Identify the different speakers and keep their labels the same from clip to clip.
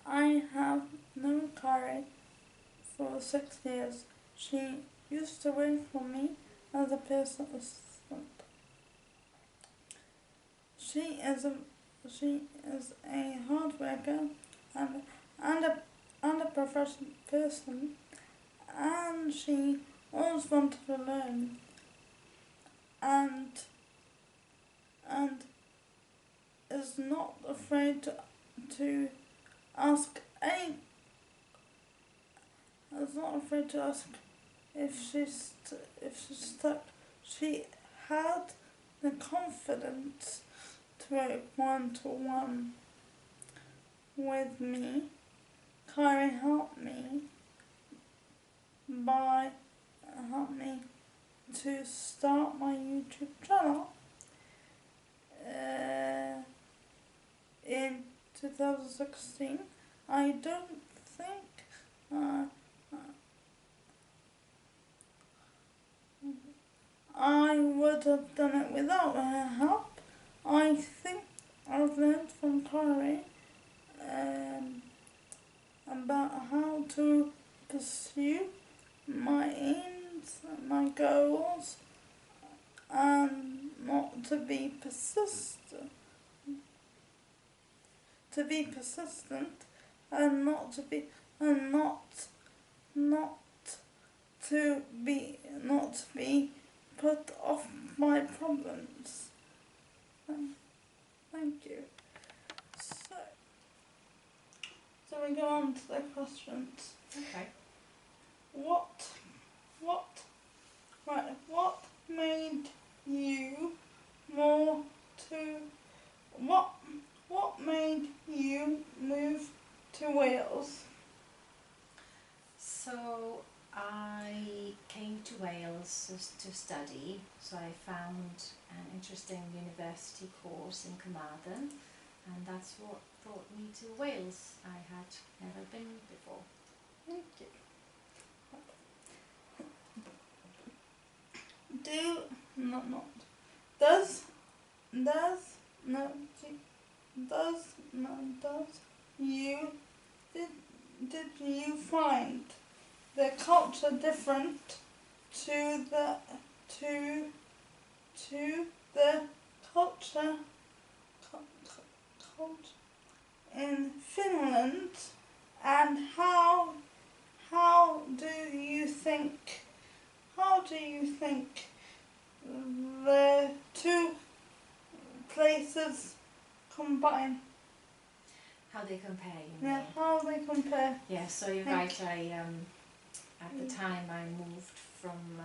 Speaker 1: I have known Kairi for 6 years. She used to work for me as a personal assistant. She is a she is a hard worker and and a and a professional person, and she always wanted to learn and and is not afraid to ask any is not afraid to ask if she's stuck. She had the confidence to work one to one with me. Kairi by helped me to start my YouTube channel in 2016. I don't think I would have done it without her help. I think I've learned from Kairi about how to pursue my aims, my goals, and not to be persistent. To be persistent, and not to be, and not not to be put off by problems. Thank you. So we go on to the questions.
Speaker 2: Okay.
Speaker 1: What made you more to what made you move to Wales?
Speaker 2: So I came to Wales to study, so I found an interesting university course in Carmarthen, and that's what brought me to Wales. I had never been before.
Speaker 1: Thank you. Did you find the culture different to the culture in Finland, and how do you think the two places combine?
Speaker 2: How they compare, you mean?
Speaker 1: Yeah, how they compare.
Speaker 2: Yeah, so you're right. I at the time I moved from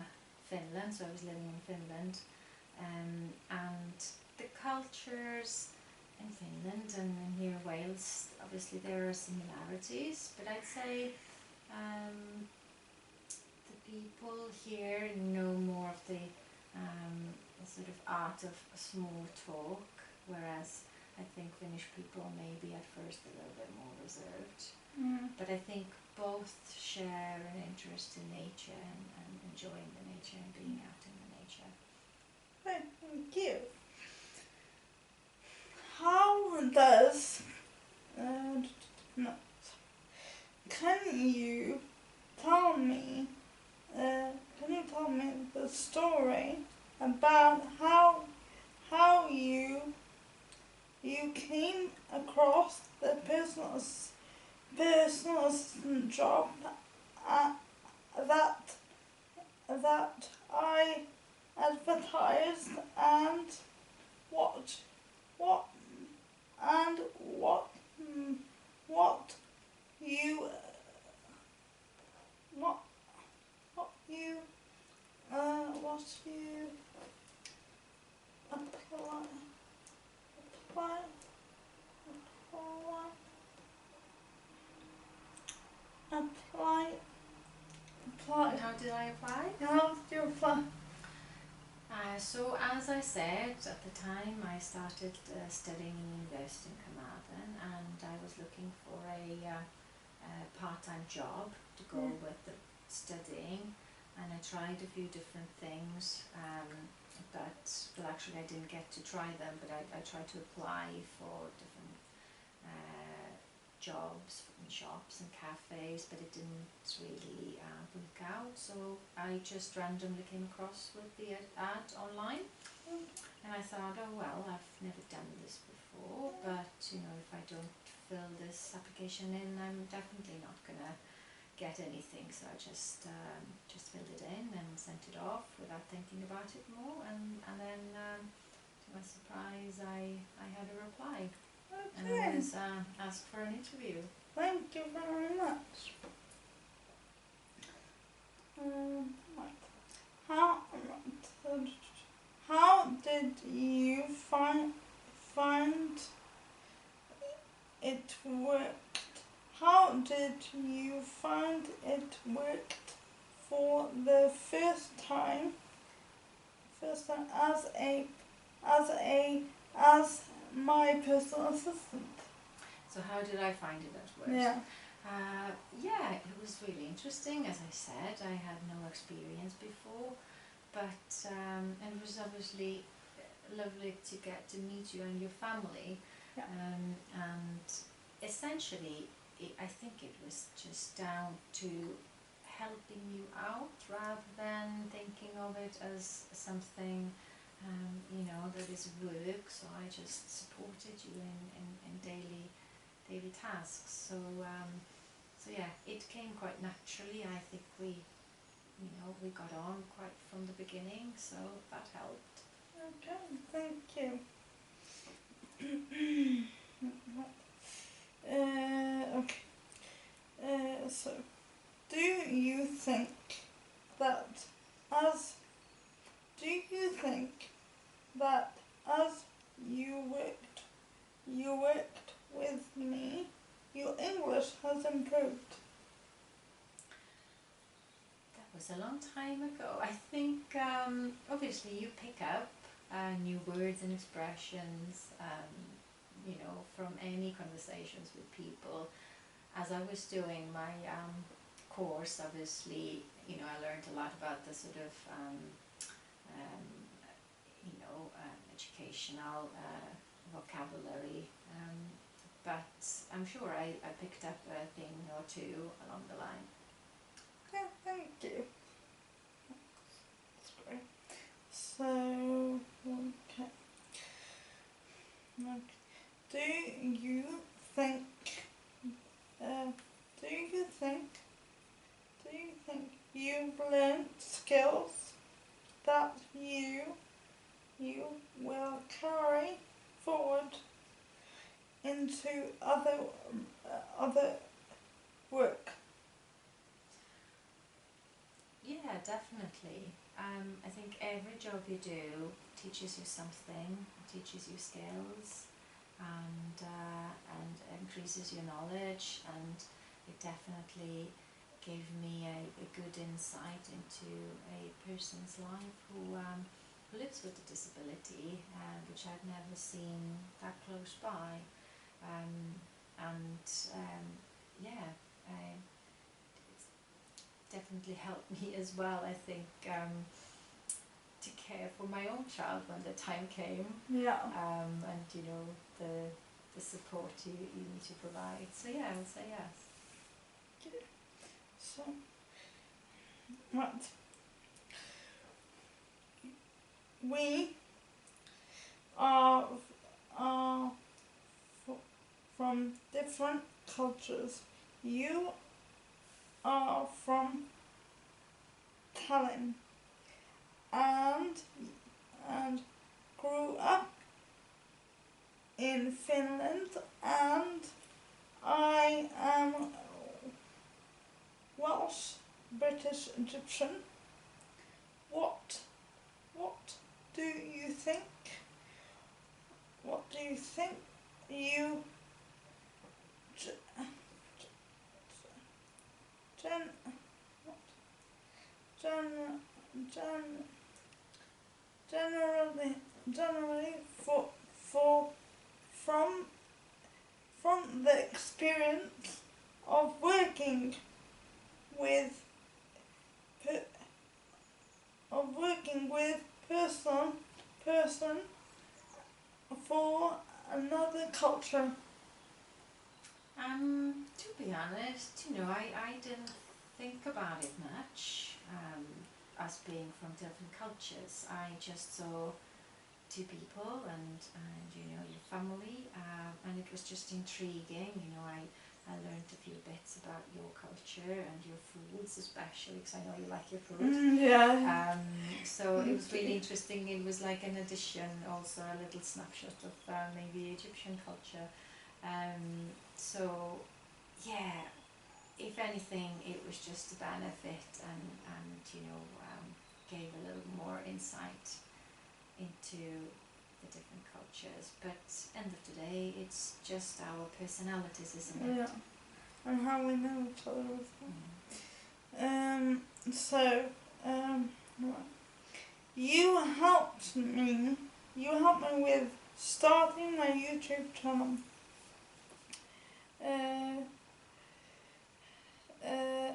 Speaker 2: Finland, so I was living in Finland, and the cultures in Finland and here in Wales, obviously there are similarities, but I'd say the people here know more of the sort of art of small talk, whereas I think Finnish people may be at first a little bit more reserved. But I think both share an interest in nature and enjoying the nature and being out in the nature.
Speaker 1: Thank you. How does can you tell me the story about how you came across the personal assistant job that I advertised, and what you apply.
Speaker 2: How did I apply?
Speaker 1: How did you apply?
Speaker 2: So as I said, at the time I started studying in university in Carmarthen, and I was looking for a part-time job to go with the studying, and I tried a few different things, but well, actually I didn't get to try them, but I tried to apply for different jobs in shops and cafes, but it didn't really work out. So I just randomly came across with the ad online, and I thought, oh well, I've never done this before, but if I don't fill this application in, I'm definitely not gonna get anything. So I just filled it in and sent it off without thinking about it more, and then to my surprise, I had a reply. And I was asked for an interview.
Speaker 1: Thank you very much. How did you find it worked? How did you find it worked for the first time as my personal assistant?
Speaker 2: So how did I find it at work?
Speaker 1: Yeah.
Speaker 2: Yeah, it was really interesting. As I said, I had no experience before, but it was obviously lovely to get to meet you and your family.
Speaker 1: Yeah.
Speaker 2: And essentially, I think it was just down to helping you out rather than thinking of it as something that is work. So I just supported you in daily tasks. So yeah, it came quite naturally. I think we got on quite from the beginning, so that helped.
Speaker 1: Okay, thank you. So do you think that as you worked with me, your English has improved?
Speaker 2: That was a long time ago. I think obviously you pick up new words and expressions, from any conversations with people. As I was doing my course, obviously, I learned a lot about the sort of educational vocabulary, but I'm sure I picked up a thing or two along the line.
Speaker 1: Okay, thank you. That's great. So, okay. Do you think you've learned skills that you will carry forward into other work?
Speaker 2: Yeah, definitely. I think every job you do teaches you something, teaches you skills, and increases your knowledge, and it definitely gave me a good insight into a person's life who lives with a disability, which I'd never seen that close by, yeah, it's definitely helped me as well, I think, to care for my own child when the time came,
Speaker 1: Yeah.
Speaker 2: and the support you need to provide. So yeah, I would say yes.
Speaker 1: So, right. We are from different cultures. You are from Tallinn and grew up in Finland, and I am Welsh, British, Egyptian. What do you think? What do you think you generally from the experience of working with person for another culture?
Speaker 2: To be honest, I didn't think about it much, us being from different cultures. I just saw two people and your family, and it was just intriguing. I learned a few bits about your culture and your foods, especially because I know you like your food.
Speaker 1: Yeah.
Speaker 2: So it was really interesting. It was like an addition, also a little snapshot of maybe Egyptian culture. So yeah, if anything, it was just a benefit and gave a little more insight into the different cultures. But end of the day, it's just our personalities, isn't it?
Speaker 1: Yeah. And how we know each other as well.
Speaker 2: Mm.
Speaker 1: So, right. You helped me with starting my YouTube channel. Uh, uh,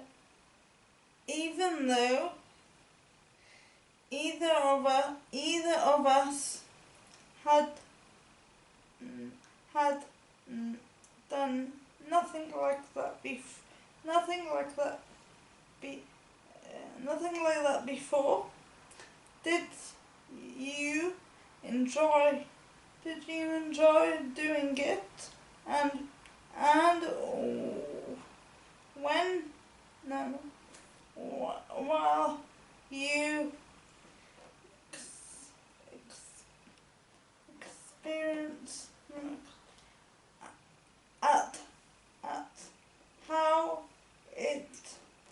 Speaker 1: Even though either of us had had done nothing like that nothing like that be nothing like that before. Did you enjoy doing it? And when no while you experience at how it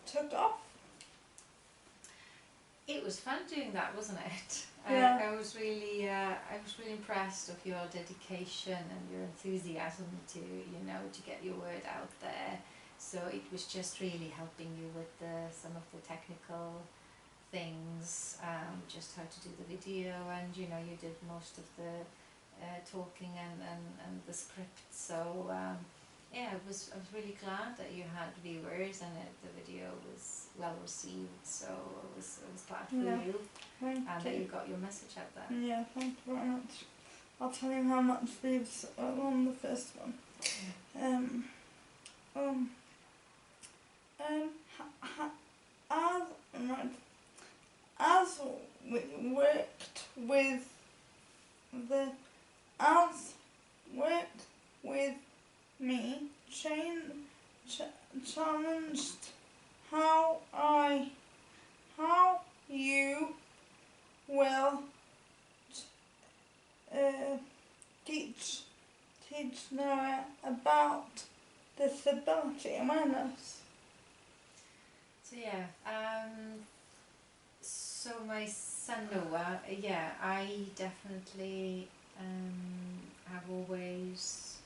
Speaker 1: took off.
Speaker 2: It was fun doing that, wasn't it?
Speaker 1: Yeah.
Speaker 2: I was really impressed of your dedication and your enthusiasm to get your word out there. So it was just really helping you with some of the technical things, just how to do the video, and you did most of the talking and the script. So yeah, I was really glad that you had viewers and the video was well received. So I was glad for you and that you got your message out there.
Speaker 1: Yeah, thank you very much. I'll tell you how much views are on the first one. As we worked with the as worked with me challenged how you will teach Noah about disability awareness.
Speaker 2: So yeah, so my son Noah, yeah, I definitely have always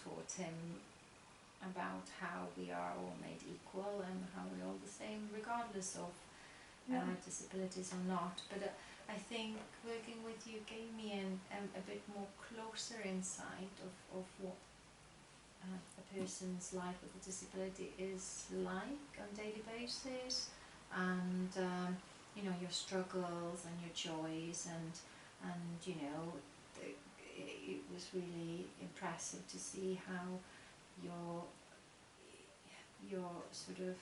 Speaker 2: taught him about how we are all made equal and how we're all the same regardless of disabilities or not. But I think working with you gave me a bit more closer insight of what a person's life with a disability is like on a daily basis, and your struggles and your joys, and it was really impressive to see how your sort of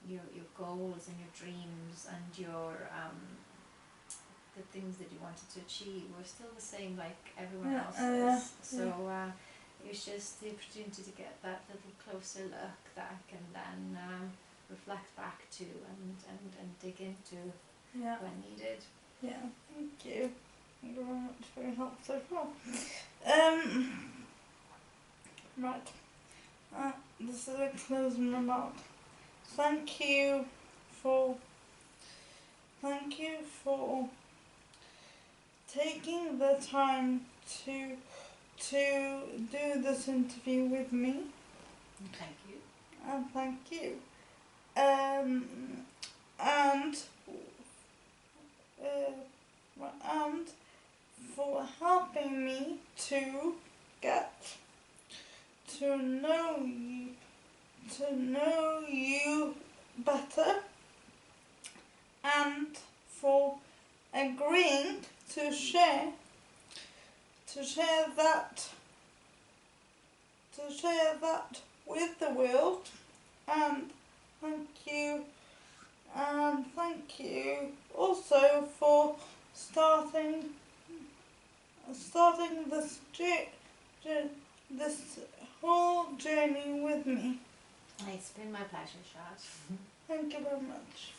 Speaker 2: your goals and your dreams and your the things that you wanted to achieve were still the same like everyone else's. So it was just the opportunity to get that little closer look that I can then reflect back to and dig into when needed.
Speaker 1: Yeah, thank you. Thank you very much for your help so far. Right. This is a closing remark. Thank you for taking the time to do this interview with me.
Speaker 2: Thank you.
Speaker 1: And thank you. And for helping me to get to know you better, and for agreeing to share to share that with the world. And thank you, and thank you also for starting this whole journey with me.
Speaker 2: It's been my pleasure, Shad.
Speaker 1: Thank you very much.